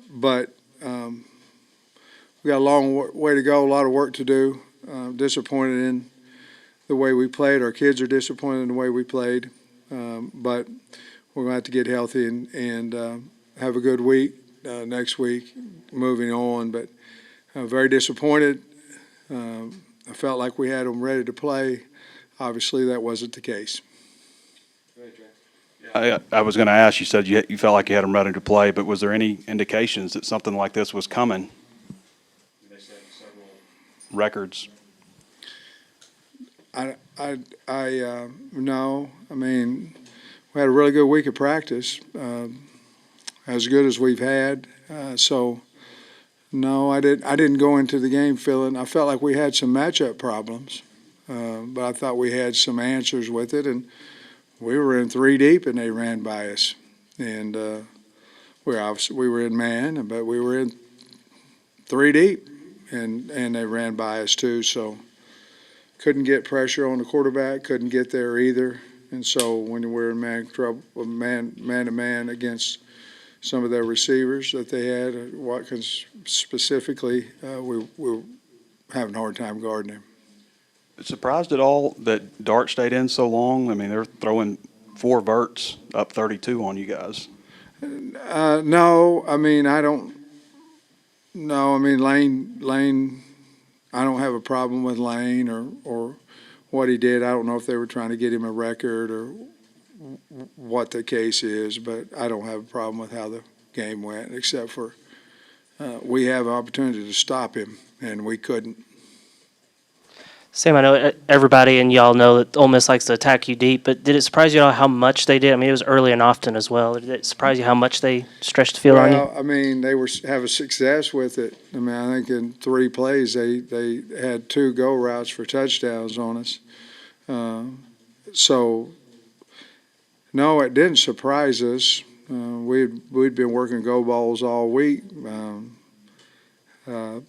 but we got a long way to go, a lot of work to do. Disappointed in the way we played. Our kids are disappointed in the way we played, but we're going to have to get healthy and have a good week next week, moving on. But very disappointed. I felt like we had them ready to play. Obviously, that wasn't the case. I was going to ask, you said you felt like you had them ready to play, but was there any indications that something like this was coming? They set several records. No. I mean, we had a really good week of practice, as good as we've had. So, no, I didn't go into the game feeling. I felt like we had some matchup problems, but I thought we had some answers with it, and we were in 3 deep, and they ran by us. And we were in man, but we were in 3 deep, and they ran by us too. So couldn't get pressure on the quarterback, couldn't get there either. And so when we're in man to man against some of their receivers that they had, Watkins specifically, we were having a hard time guarding him. Surprised at all that Dart stayed in so long? I mean, they're throwing 4 verts up 32 on you guys. No, I mean, I don't. No, I mean, Lane, I don't have a problem with Lane or what he did. I don't know if they were trying to get him a record or what the case is, but I don't have a problem with how the game went, except for we have an opportunity to stop him, and we couldn't. Sam, I know everybody and y'all know that Ole Miss likes to attack you deep, but did it surprise you at all how much they did? I mean, it was early and often as well. Did it surprise you how much they stretched the field on you? Well, I mean, they were having success with it. I mean, I think in 3 plays they had 2 go routes for touchdowns on us. So, no, it didn't surprise us. We'd been working go balls all week,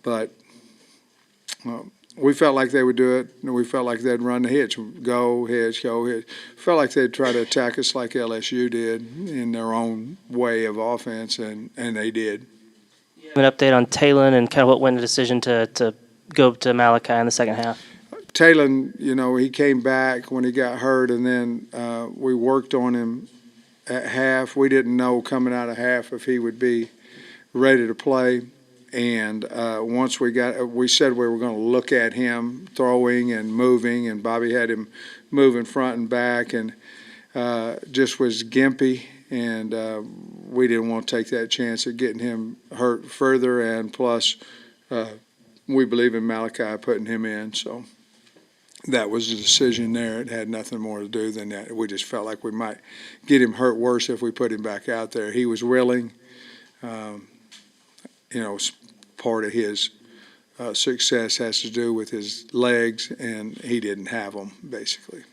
but we felt like they would do it, and we felt like they'd run the hitch, go, hitch, go, hitch. Felt like they'd try to attack us like LSU did in their own way of offense, and they did. An update on Talon and kind of what went the decision to go to Malachi in the second half? Talon, he came back when he got hurt, and then we worked on him at half. We didn't know coming out of half if he would be ready to play. And once we said we were going to look at him throwing and moving, and Bobby had him moving front and back, and just was gimpy, and we didn't want to take that chance of getting him hurt further. And plus, we believe in Malachi putting him in, so that was the decision there. It had nothing more to do than that. We just felt like we might get him hurt worse if we put him back out there. He was willing. Part of his success has to do with his legs, and he didn't have them, basically.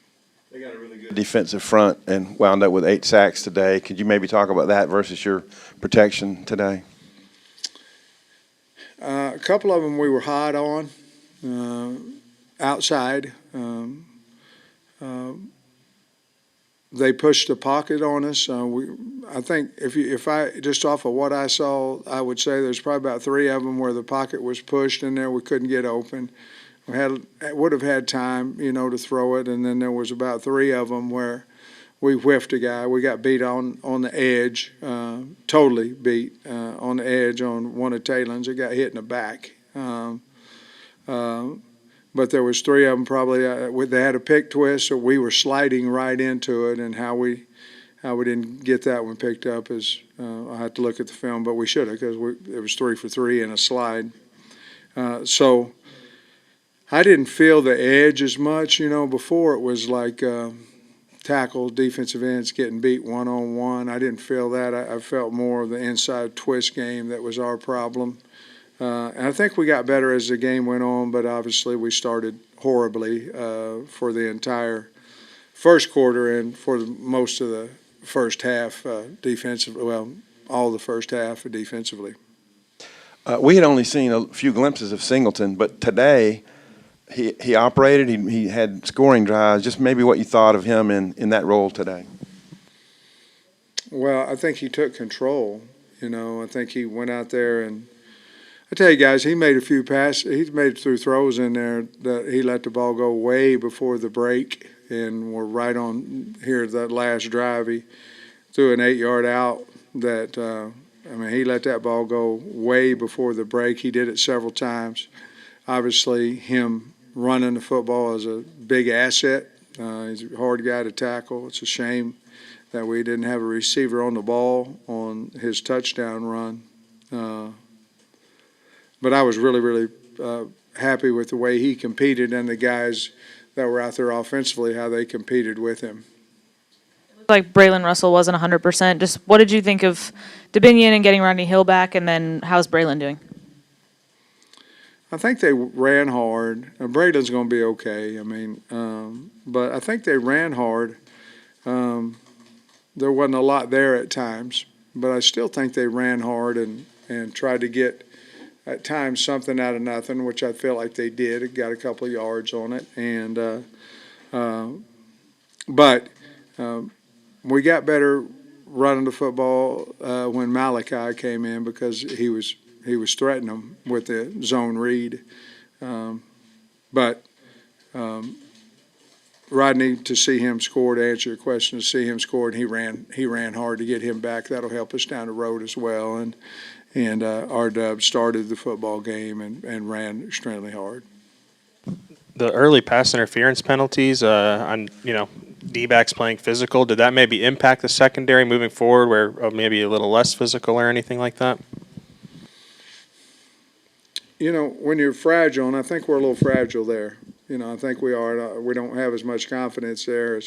They got a really good defensive front and wound up with 8 sacks today. Could you maybe talk about that versus your protection today? A couple of them we were hot on outside. They pushed the pocket on us. I think if I just off of what I saw, I would say there's probably about 3 of them where the pocket was pushed in there. We couldn't get open. Would have had time, to throw it, and then there was about 3 of them where we whiffed a guy. We got beat on the edge, totally beat on the edge on one of Talon's. It got hit in the back. But there was 3 of them probably. They had a pick twist, so we were sliding right into it. And how we didn't get that one picked up is I have to look at the film, but we should have, because it was 3 for 3 in a slide. So I didn't feel the edge as much. Before it was like tackle, defensive ends getting beat one-on-one. I didn't feel that. I felt more of the inside twist game that was our problem. And I think we got better as the game went on, but obviously we started horribly for the entire first quarter and for most of the first half defensively. Well, all the first half defensively. We had only seen a few glimpses of Singleton, but today he operated. He had scoring drives. Just maybe what you thought of him in that role today. Well, I think he took control. I think he went out there and I tell you guys, he made a few passes. He made through throws in there that he let the ball go way before the break, and we're right on here that last drive. He threw an 8-yard out that he let that ball go way before the break. He did it several times. Obviously, him running the football is a big asset. He's a hard guy to tackle. It's a shame that we didn't have a receiver on the ball on his touchdown run. But I was really, really happy with the way he competed and the guys that were out there offensively, how they competed with him. Like Braylon Russell wasn't 100%. Just what did you think of Dominion and getting Rodney Hill back, and then how's Braylon doing? I think they ran hard. Braylon's going to be okay. But I think they ran hard. There wasn't a lot there at times, but I still think they ran hard and tried to get at times something out of nothing, which I feel like they did. It got a couple of yards on it, but we got better running the football when Malachi came in because he was threatening them with the zone read. But Rodney, to see him score, to answer your question, to see him score, and he ran hard to get him back. That'll help us down the road as well. And R-Dub started the football game and ran extremely hard. The early pass interference penalties on D-backs playing physical, did that maybe impact the secondary moving forward where maybe a little less physical or anything like that? When you're fragile, and I think we're a little fragile there. I think we are. We don't have as much confidence there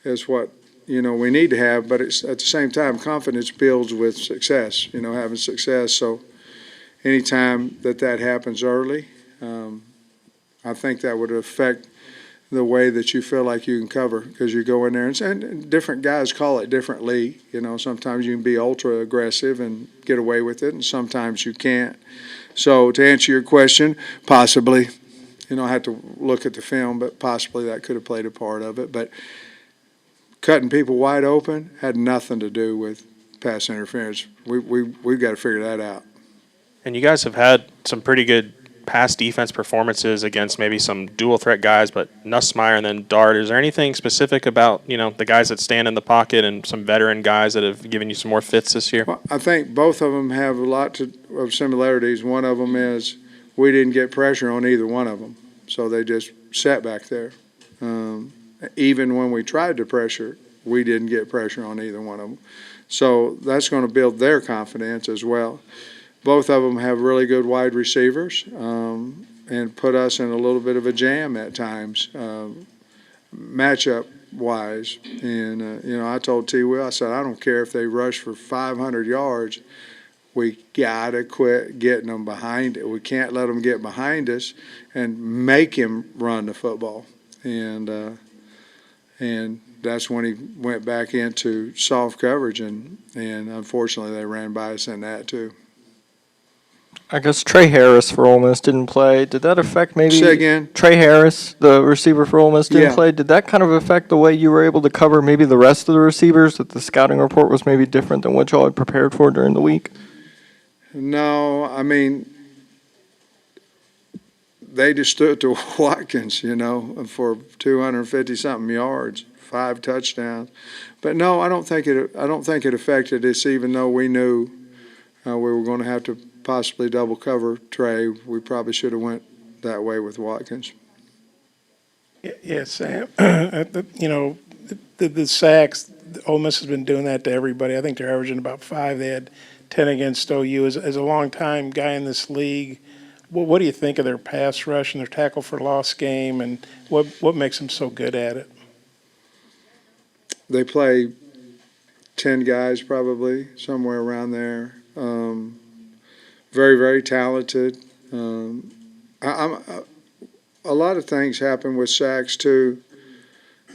as what we need to have. But it's at the same time, confidence builds with success. Having success. So anytime that happens early, I think that would affect the way that you feel like you can cover because you go in there and different guys call it differently. Sometimes you can be ultra aggressive and get away with it, and sometimes you can't. So to answer your question, possibly, I have to look at the film, but possibly that could have played a part of it. But cutting people wide open had nothing to do with pass interference. We've got to figure that out. And you guys have had some pretty good pass defense performances against maybe some dual threat guys, but Nussmeier and then Dart. Is there anything specific about, the guys that stand in the pocket and some veteran guys that have given you some more fits this year? Well, I think both of them have a lot of similarities. One of them is we didn't get pressure on either one of them, so they just sat back there. Even when we tried to pressure, we didn't get pressure on either one of them. So that's going to build their confidence as well. Both of them have really good wide receivers and put us in a little bit of a jam at times, matchup-wise. And, I told T. Will, I said, I don't care if they rush for 500 yards. We got to quit getting them behind it. We can't let them get behind us and make him run the football. And that's when he went back into soft coverage, and unfortunately they ran by us in that too. I guess Trey Harris for Ole Miss didn't play. Did that affect maybe? Say again? Trey Harris, the receiver for Ole Miss, didn't play. Did that kind of affect the way you were able to cover maybe the rest of the receivers, that the scouting report was maybe different than what y'all had prepared for during the week? No, they just stood to Watkins, for 250-something yards, 5 touchdowns. But no, I don't think it affected us, even though we knew we were going to have to possibly double cover Trey. We probably should have went that way with Watkins. Yeah, Sam. The sacks, Ole Miss has been doing that to everybody. I think they're averaging about 5. They had 10 against OU. As a long-time guy in this league, what do you think of their pass rush and their tackle for loss game, and what makes them so good at it? They play 10 guys probably, somewhere around there. Very, very talented. A lot of things happen with sacks too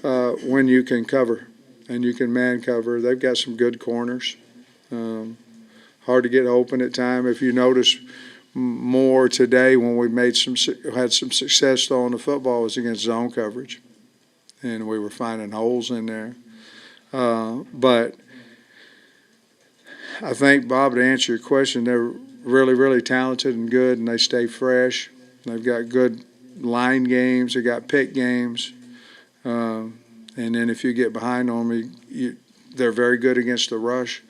when you can cover and you can man cover. They've got some good corners. Hard to get open at time. If you notice more today when we had some success throwing the football was against zone coverage, and we were finding holes in there. But I think, Bob, to answer your question, they're really, really talented and good, and they stay fresh. They've got good line games. They got pick games. And then if you get behind on them, they're very good against the rush.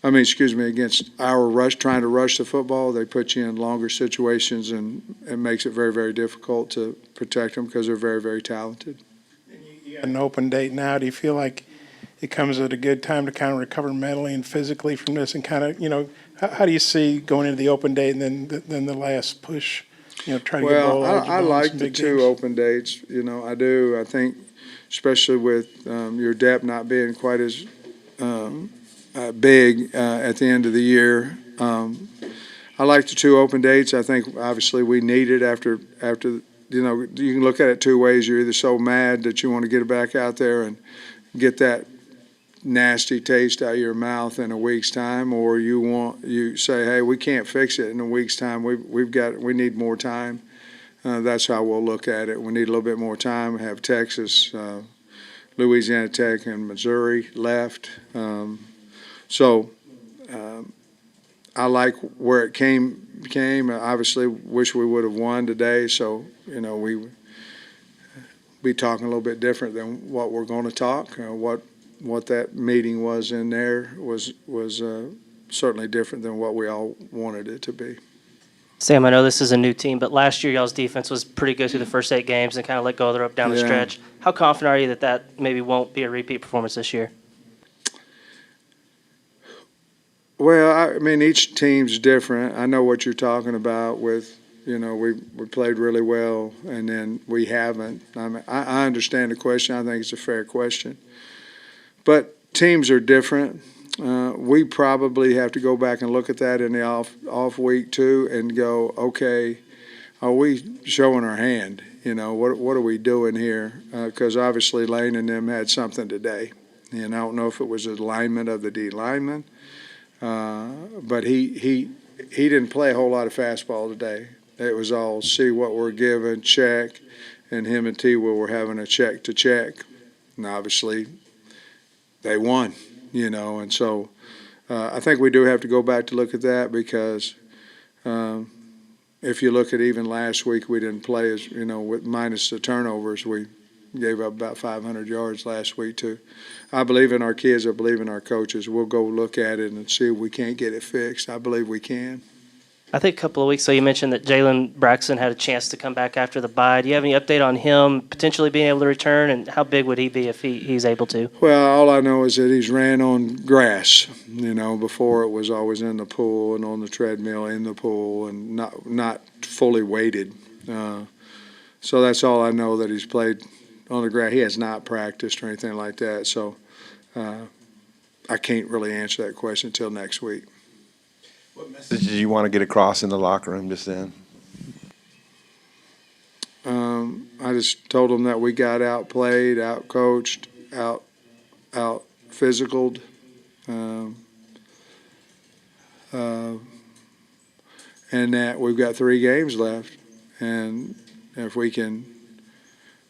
Against our rush, trying to rush the football. They put you in longer situations, and it makes it very, very difficult to protect them because they're very, very talented. You got an open date now. Do you feel like it comes at a good time to kind of recover mentally and physically from this, and kind of, how do you see going into the open date and then the last push, try to get bowl eligible I in like some the big two games? open dates. I do. I think, especially with your depth not being quite as big at the end of the year. I like the two open dates. I think obviously we need it after you can look at it two ways. You're either so mad that you want to get it back out there and get that nasty taste out of your mouth in a week's time, or you say, hey, we can't fix it in a week's time. We need more time. That's how we'll look at it. We need a little bit more time. We have Texas, Louisiana Tech, and Missouri left. So I like where it came. Obviously, wish we would have won today. So we be talking a little bit different than what we're going to talk. What that meeting was in there was certainly different than what we all wanted it to be. Sam, I know this is a new team, but last year y'all's defense was pretty good through the first 8 games and kind of let go of the rope down the Yeah. stretch. How confident are you that maybe won't be a repeat performance this year? Well, each team's different. I know what you're talking about with, we played really well and then we haven't. I understand the question. I think it's a fair question. But teams are different. We probably have to go back and look at that in the off week too and go, okay, are we showing our hand? What are we doing here? Because obviously Lane and them had something today. And I don't know if it was alignment of the D lineman. But he didn't play a whole lot of fastball today. It was all see what we're given, check, and him and T-Will were having a check to check. And obviously they won, and so I think we do have to go back to look at that because if you look at even last week, we didn't play as, with minus the turnovers, we gave up about 500 yards last week too. I believe in our kids. I believe in our coaches. We'll go look at it and see if we can't get it fixed. I believe we can. I think a couple of weeks ago you mentioned that Jalen Braxton had a chance to come back after the bye. Do you have any update on him potentially being able to return, and how big would he be if he's able to? Well, all I know is that he's ran on grass. Before it was always in the pool and on the treadmill in the pool and not fully weighted. So that's all I know, that he's played on the grass. He has not practiced or anything like that. So I can't really answer that question until next week. What message did you want to get across in the locker room just then? I just told them that we got outplayed, outcoached, out physicaled, and that we've got 3 games left, and if we can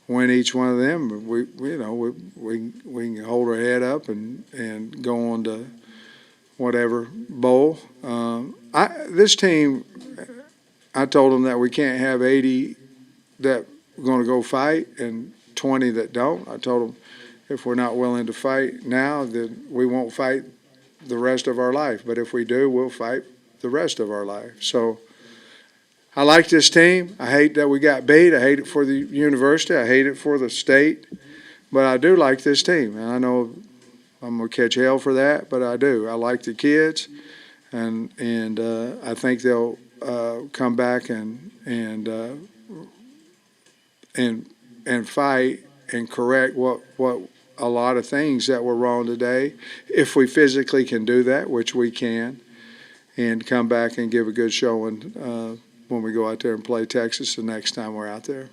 win each one of them, we can hold our head up and go on to whatever bowl. This team, I told them that we can't have 80 that are going to go fight and 20 that don't. I told them if we're not willing to fight now, then we won't fight the rest of our life. But if we do, we'll fight the rest of our life. So I like this team. I hate that we got beat. I hate it for the university. I hate it for the state. But I do like this team. And I know I'm going to catch hell for that, but I do. I like the kids. And I think they'll come back and fight and correct what a lot of things that were wrong today, if we physically can do that, which we can, and come back and give a good showing when we go out there and play Texas the next time we're out there.